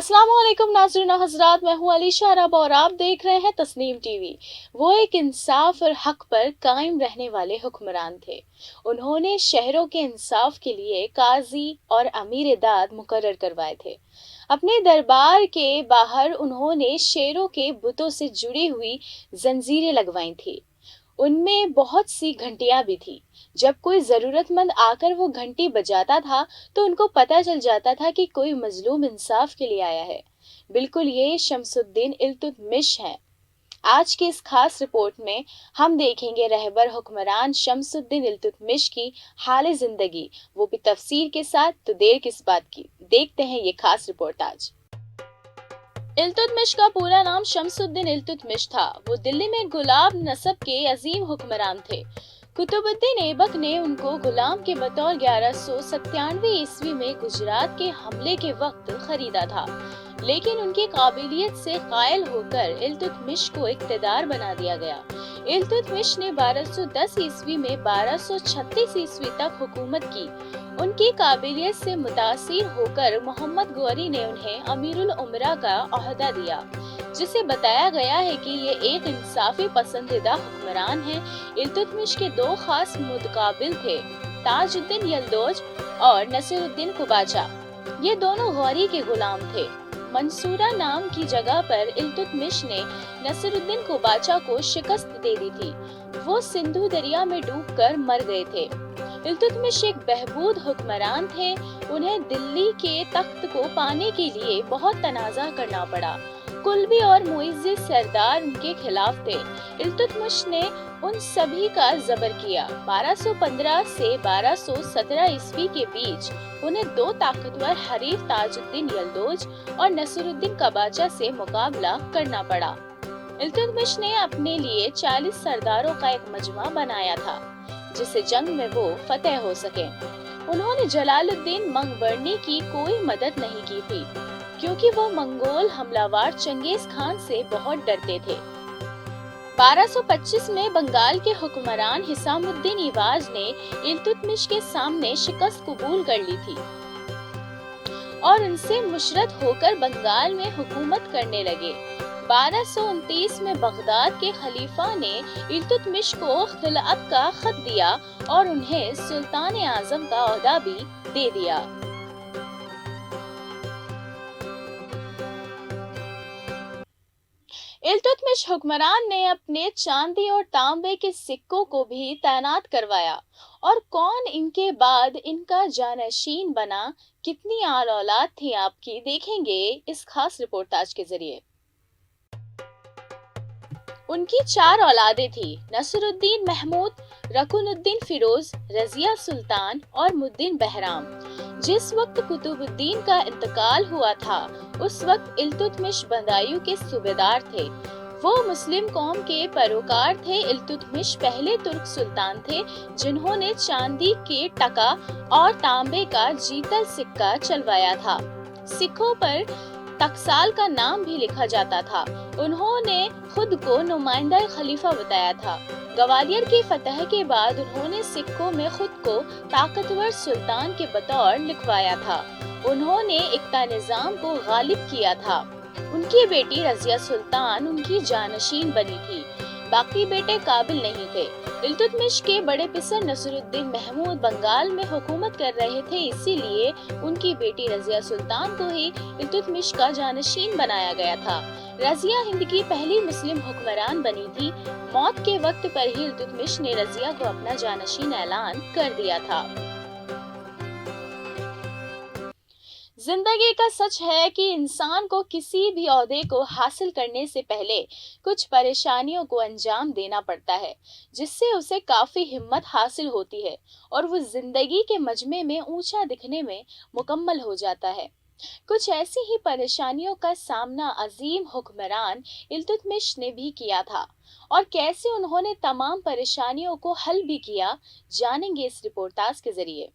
अस्सलाम वालेकुम नाज़रीन हज़रात, मैं हूँ अलीशा अरब और आप देख रहे हैं तस्नीम टीवी। वो एक इंसाफ और हक पर कायम रहने वाले हुक्मरान थे। उन्होंने शहरों के इंसाफ के लिए काजी और अमीर दाद मुकर्रर करवाए थे। अपने दरबार के बाहर उन्होंने शेरों के बुतों से जुड़ी हुई जंजीरें लगवाई थी। उनमें बहुत सी घंटियां भी थी। जब कोई जरूरतमंद आकर वो घंटी बजाता था तो उनको पता चल जाता था कि कोई मजलूम इंसाफ के लिए आया है। बिल्कुल ये शमसुद्दीन इल्तुतमिश हैं। आज की इस खास रिपोर्ट में हम देखेंगे रहबर हुक्मरान शमसुद्दीन इल्तुतमिश की हाल जिंदगी, वो भी तफसीर के साथ। तो देर किस बात की, देखते हैं ये खास रिपोर्ट आज। इल्तुतमिश का पूरा नाम शमसुद्दीन इल्तुतमिश था। वो दिल्ली में गुलाब नस्ब के अजीम हुक्मरान थे। कुतुबुद्दीन ऐबक ने उनको गुलाम के बतौर 1197 ईस्वी में गुजरात के हमले के वक्त खरीदा था, लेकिन उनकी काबिलियत से कायल होकर इल्तुतमिश को इक्तदार बना दिया गया। इल्तुतमिश ने 1210 ईस्वी में 1236 ईस्वी तक हुकूमत की। उनकी काबिलियत से मुतासिर होकर मोहम्मद गौरी ने उन्हें अमीरुल उमरा का ओहदा दिया, जिसे बताया गया है कि ये एक इंसाफी पसंदीदा हुक्मरान हैं। इल्तुतमिश के दो खास मुतकाबिल थे, ताजुद्दीन यल्दौज और नसीरुद्दीन कुबाचा। ये दोनों गौरी के गुलाम थे। मंसूरा नाम की जगह पर इल्तुतमिश ने नसीरुद्दीन कुबाचा को शिकस्त दे दी थी। वो सिंधु दरिया में डूबकर मर गए थे। इल्तुतमिश एक बहबूद हुक्मरान थे। उन्हें दिल्ली के तख्त को पाने के लिए बहुत तनाज़ा करना पड़ा। कुल्बी और मुइज़्ज़ी सरदार उनके खिलाफ थे। इल्तुतमिश ने उन सभी का जबर किया। 1215 से 1217 ईस्वी के बीच उन्हें दो ताकतवर हरीफ ताजुद्दीन यल्दौज और नसीरुद्दीन कबाचा से मुकाबला करना पड़ा। इल्तुतमिश ने अपने लिए 40 सरदारों का एक मजमा बनाया था, जिससे जंग में वो फतेह हो सके। उन्होंने जलालुद्दीन मंगबरनी की कोई मदद नहीं की थी, क्योंकि वो मंगोल हमलावर चंगेज खान से बहुत डरते थे। 1225 में बंगाल के हुक्मरान हिसामुद्दीन इवाज ने इल्तुतमिश के सामने शिकस्त कबूल कर ली थी और उनसे मुशर्रत होकर बंगाल में हुकूमत करने लगे। 1229 में बगदाद के खलीफा ने इल्तुतमिश को खिलाफत का खत दिया और उन्हें सुल्तान आजम का ओहदा भी दे दिया। इल्तुतमिश हुक्मरान ने अपने चांदी और तांबे के सिक्कों को भी तैनात करवाया। और कौन इनके बाद इनका जानशीन बना, कितनी आल औलाद थी आपकी, देखेंगे इस खास रिपोर्टाज के जरिए। उनकी 4 औलादें थी, नसरुद्दीन महमूद, रकुनुद्दीन फिरोज, रजिया सुल्तान और मुद्दीन बहराम। जिस वक्त कुतुबुद्दीन का इंतकाल हुआ था, उस वक्त इल्तुतमिश बदायूं के सूबेदार थे। वो मुस्लिम कौम के पैरोकार थे। इल्तुतमिश पहले तुर्क सुल्तान थे जिन्होंने चांदी के टका और तांबे का जीतल सिक्का चलवाया था। सिक्कों पर टकसाल का नाम भी लिखा जाता था। उन्होंने खुद को नुमाइंदा खलीफा बताया था। ग्वालियर की फतह के बाद उन्होंने सिक्कों में खुद को ताकतवर सुल्तान के बतौर लिखवाया था। उन्होंने इक्ता निजाम को गालिब किया था। उनकी बेटी रजिया सुल्तान उनकी जानशीन बनी थी। बाकी बेटे काबिल नहीं थे। इल्तुतमिश के बड़े पिसर नसरुद्दीन महमूद बंगाल में हुकूमत कर रहे थे, इसीलिए उनकी बेटी रजिया सुल्तान को ही इल्तुतमिश का जानशीन बनाया गया था। रजिया हिंद की पहली मुस्लिम हुक्मरान बनी थी। मौत के वक्त पर ही इल्तुतमिश ने रजिया को अपना जानशीन ऐलान कर दिया था। जिंदगी का सच है कि इंसान को किसी भी ओहदे को हासिल करने से पहले कुछ परेशानियों को अंजाम देना पड़ता है, जिससे उसे काफी हिम्मत हासिल होती है और वो जिंदगी के मजमे में ऊंचा दिखने में मुकम्मल हो जाता है। कुछ ऐसी ही परेशानियों का सामना अजीम हुक्मरान इल्तुतमिश ने भी किया था, और कैसे उन्होंने तमाम परेशानियों को हल भी किया, जानेंगे इस रिपोर्टाज के जरिए।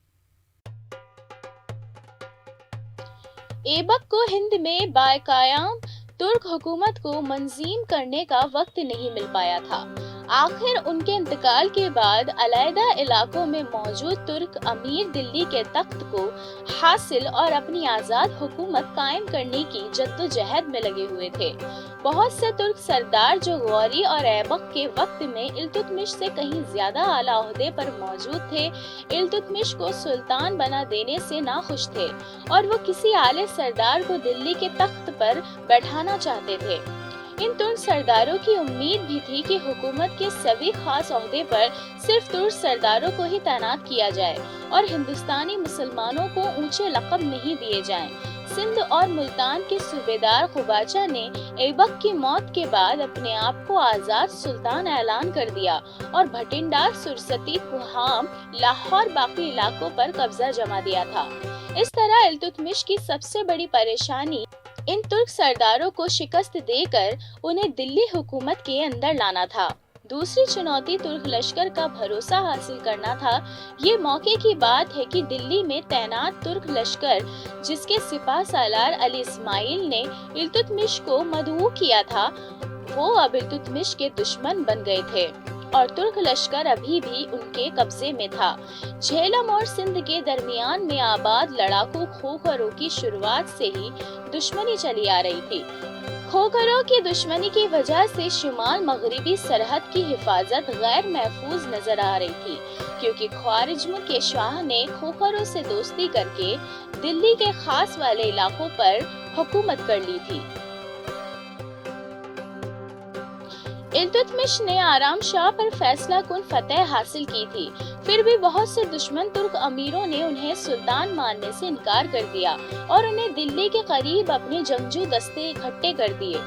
ऐबक को हिंद में बाकायाम तुर्क हुकूमत को मंजीम करने का वक्त नहीं मिल पाया था। آخر ان کے انتقال کے بعد علیحدہ علاقوں میں موجود ترک امیر دلی کے تخت کو حاصل اور اپنی آزاد حکومت قائم کرنے کی جدوجہد میں لگے ہوئے تھے۔ بہت سے ترک سردار جو غوری اور ایبک کے وقت میں التتمش سے کہیں زیادہ اعلیٰ عہدے پر موجود تھے، التتمش کو سلطان بنا دینے سے ناخوش تھے اور وہ کسی اعلی سردار کو دلی کے تخت پر بیٹھانا چاہتے تھے۔ ان ترک سرداروں کی امید بھی تھی کہ حکومت کے سبھی خاص عہدے پر صرف ترک سرداروں کو ہی تعینات کیا جائے اور ہندوستانی مسلمانوں کو اونچے لقب نہیں دیے جائیں۔ سندھ اور ملتان کے صوبیدار قباچہ نے ایبک کی موت کے بعد اپنے آپ کو آزاد سلطان اعلان کر دیا اور بھٹنڈا، سرستی، کوہام، لاہور باقی علاقوں پر قبضہ جما دیا تھا۔ اس طرح التتمش کی سب سے بڑی پریشانی ان ترک سرداروں کو شکست دے کر انہیں دلی حکومت کے اندر لانا تھا۔ دوسری چنوتی ترک لشکر کا بھروسہ حاصل کرنا تھا۔ یہ موقع کی بات ہے کہ دلی میں تعینات ترک لشکر جس کے سپہ سالار علی اسماعیل نے التتمش کو مدعو کیا تھا، وہ اب التتمش کے دشمن بن گئے تھے اور ترک لشکر ابھی بھی ان کے قبضے میں تھا۔ جہلم اور سندھ کے درمیان میں آباد لڑاکو کھوکھروں کی شروعات سے ہی دشمنی چلی آ رہی تھی۔ کھوکھروں کی دشمنی کی وجہ سے شمال مغربی سرحد کی حفاظت غیر محفوظ نظر آ رہی تھی، کیونکہ خوارزم کے شاہ نے کھوکھروں سے دوستی کر کے دلی کے خاص والے علاقوں پر حکومت کر لی تھی۔ التتمش نے آرام شاہ پر فیصلہ کن فتح حاصل کی تھی، پھر بھی بہت سے دشمن ترک امیروں نے انہیں سلطان ماننے سے انکار کر دیا اور انہیں دلی کے قریب اپنے جنگجو دستے اکٹھے کر دیے۔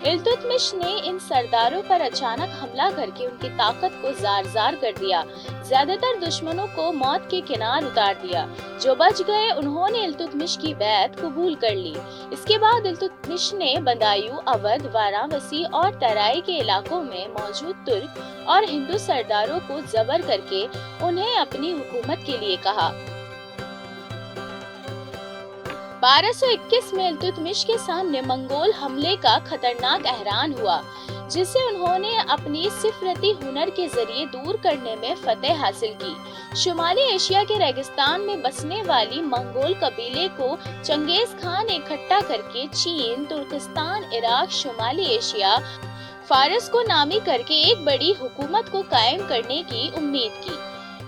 التتمش نے ان سرداروں پر اچانک حملہ کر کے ان کی طاقت کو زار زار کر دیا۔ زیادہ تر دشمنوں کو موت کے کنار اتار دیا۔ جو بچ گئے انہوں نے التتمش کی بیعت قبول کر لی۔ اس کے بعد التتمش نے بدایو، اودھ، وارانسی اور ترائی کے علاقوں میں موجود ترک اور ہندو سرداروں کو جبر کر کے انہیں اپنی حکومت کے لیے کہا۔ 1221 میں التتمش کے سامنے منگول حملے کا خطرناک احران ہوا، جسے انہوں نے اپنی سفرتی ہنر کے ذریعے دور کرنے میں فتح حاصل کی۔ شمالی ایشیا کے ریگستان میں بسنے والی منگول قبیلے کو چنگیز خان نے اکٹھا کر کے چین، ترکستان، عراق، شمالی ایشیا، فارس کو نامی کر کے ایک بڑی حکومت کو قائم کرنے کی امید کی۔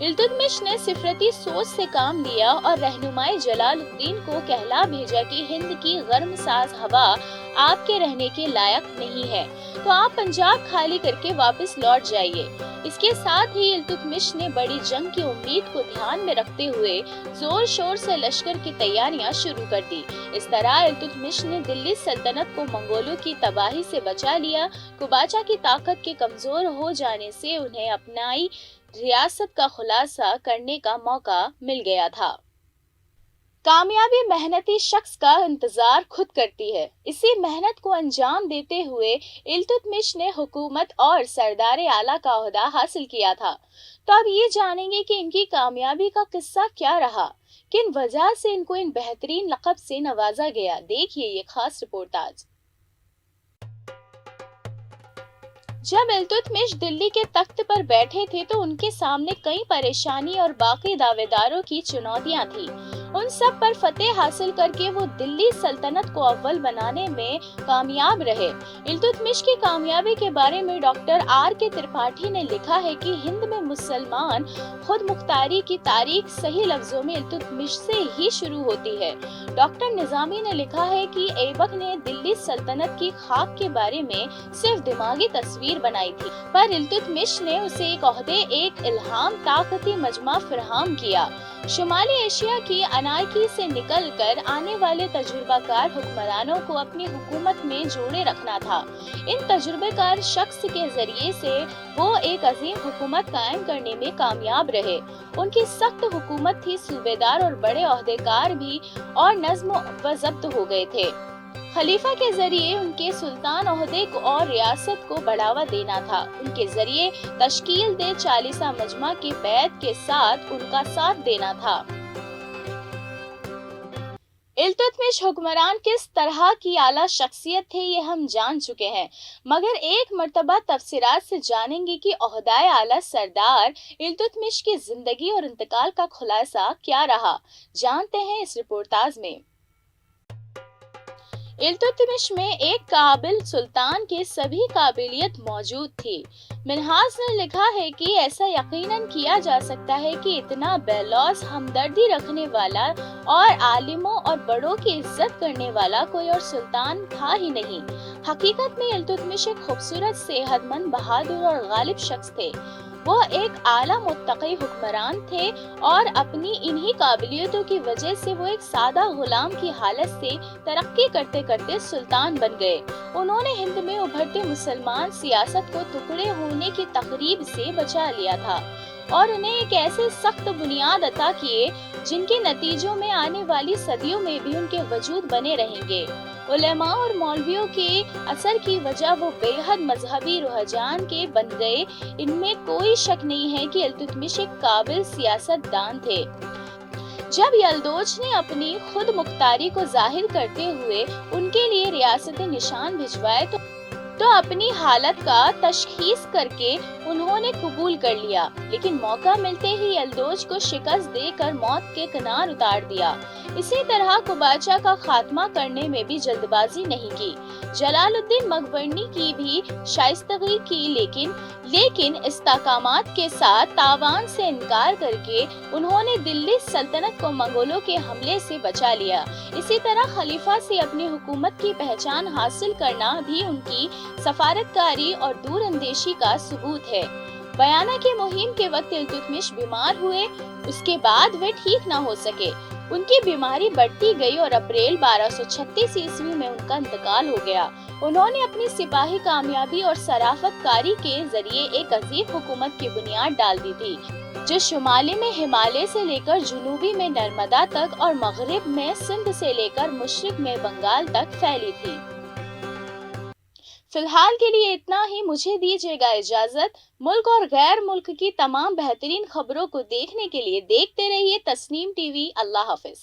التتمش نے سفرتی سوچ سے کام لیا اور رہنمائی جلال الدین کو کہلا بھیجا کہ ہند کی گرم ساز ہوا آپ کے رہنے کے لائق نہیں ہے، تو آپ پنجاب خالی کر کے واپس لوٹ جائیے۔ اس کے ساتھ ہی التتمش نے بڑی جنگ کی امید کو دھیان میں رکھتے ہوئے زور شور سے لشکر کی تیاریاں شروع کر دی۔ اس طرح التتمش نے دلی سلطنت کو منگولوں کی تباہی سے بچا لیا۔ قباچہ کی طاقت کے کمزور ہو جانے سے انہیں اپنائی ریاست کا خلاصہ کرنے کا موقع مل گیا تھا۔ کامیابی محنتی شخص کا انتظار خود کرتی ہے۔ اسی محنت کو انجام دیتے ہوئے التتمش نے حکومت اور سردار اعلیٰ کا عہدہ حاصل کیا تھا۔ تو اب یہ جانیں گے کہ ان کی کامیابی کا قصہ کیا رہا، کن وجہ سے ان کو ان بہترین لقب سے نوازا گیا۔ دیکھیے یہ خاص رپورٹ آج۔ جب التتمش دلی کے تخت پر بیٹھے تھے تو ان کے سامنے کئی پریشانی اور باقی دعوے داروں کی چنوتیاں تھیں۔ ان سب پر فتح حاصل کر کے وہ دلی سلطنت کو اول بنانے میں کامیاب رہے۔ التتمش کی کامیابی کے بارے میں ڈاکٹر آر کے ترپاٹھی نے لکھا ہے کہ ہند میں مسلمان خود مختاری کی تاریخ صحیح لفظوں میں التتمش سے ہی شروع ہوتی ہے۔ ڈاکٹر نظامی نے لکھا ہے کہ ایبک نے دلی سلطنت کی خاک کے بارے میں صرف دماغی تصویر بنائی تھی، پر التتمش نے اسے ایک عہدے، ایک الہام، طاقتی مجمع فراہم کیا۔ شمالی ایشیا کی انارکی سے نکل کر آنے والے تجربہ کار حکمرانوں کو اپنی حکومت میں جوڑے رکھنا تھا۔ ان تجربہ کار شخص کے ذریعے سے وہ ایک عظیم حکومت قائم کرنے میں کامیاب رہے۔ ان کی سخت حکومت تھی، صوبیدار اور بڑے عہدیدار بھی اور نظم و ضبط ہو گئے تھے۔ خلیفہ کے ذریعے ان کے سلطان عہدے کو اور ریاست کو بڑھاوا دینا تھا۔ ان کے ذریعے تشکیل دے چالیسہ مجمع کی بیعت کے ساتھ ان کا ساتھ دینا تھا۔ इल्तुतमिश हुक्मरान किस तरह की आला शख्सियत थे ये हम जान चुके हैं, मगर एक मर्तबा तफसीरात से जानेंगे कि ओहदाए आला सरदार इल्तुतमिश की जिंदगी और इंतकाल का खुलासा क्या रहा। जानते हैं इस रिपोर्टाज में। इल्तुतमिश में एक काबिल सुल्तान के सभी काबिलियत मौजूद थी। मिन्हाज ने लिखा है कि ऐसा यकीनन किया जा सकता है कि इतना बेलौस हमदर्दी रखने वाला और आलिमों और बड़ों की इज्जत करने वाला कोई और सुल्तान था ही नहीं। हकीकत में इल्तुतमिश एक खूबसूरत, सेहतमंद, बहादुर और गालिब शख्स थे। वो एक आला मुत्तकी हुक्मरान थे और अपनी इन्हीं काबिलियतों की वजह से वो एक सादा गुलाम की हालत से तरक्की करते करते सुल्तान बन गए। उन्होंने हिंद में उभरते मुसलमान सियासत को टुकड़े होने की तकरीब से बचा लिया था और उन्हें एक ऐसे सख्त बुनियाद अता किए जिनके नतीजों में आने वाली सदियों में भी उनके वजूद बने रहेंगे। उलेमा और मौलवियों के असर की वजह वो बेहद मजहबी रुझान के बन गए। इनमें कोई शक नहीं है कि इल्तुतमिश एक काबिल सियासतदान थे। जब यल्दोज ने अपनी खुद मुख्तारी को जाहिर करते हुए उनके लिए रियासत निशान भिजवाए तो अपनी हालत का तशखीस करके उन्होंने कबूल कर लिया, लेकिन मौका मिलते ही यल्दोज को शिकस्त देकर मौत के किनार उतार दिया। इसी तरह कुबाचा का खात्मा करने में भी जल्दबाजी नहीं की। जलालुद्दीन मकबरनी की भी शाइस्तगी की, लेकिन इस्तेकामात के साथ तावान से इनकार करके उन्होंने दिल्ली सल्तनत को मंगोलों के हमले से बचा लिया। इसी तरह खलीफा से अपनी हुकूमत की पहचान हासिल करना भी उनकी सफारतकारी और दूरअंदेशी का सबूत है। बयाना की मुहिम के वक्त इल्तुतमिश बीमार हुए, उसके बाद वे ठीक न हो सके। उनकी बीमारी बढ़ती गई और अप्रैल 1236 ईस्वी में उनका इंतकाल हो गया। उन्होंने अपनी सिपाही कामयाबी और सराफतकारी के जरिए एक अजीम हुकूमत की बुनियाद डाल दी थी, जो शुमाली में हिमालय से लेकर जुनूबी में नर्मदा तक और मगरिब में सिंध से लेकर मशरिक में बंगाल तक फैली थी। फिलहाल के लिए इतना ही। मुझे दीजिएगा इजाजत। मुल्क और गैर मुल्क की तमाम बेहतरीन खबरों को देखने के लिए देखते रहिए तस्नीम टीवी। अल्लाह हाफिज।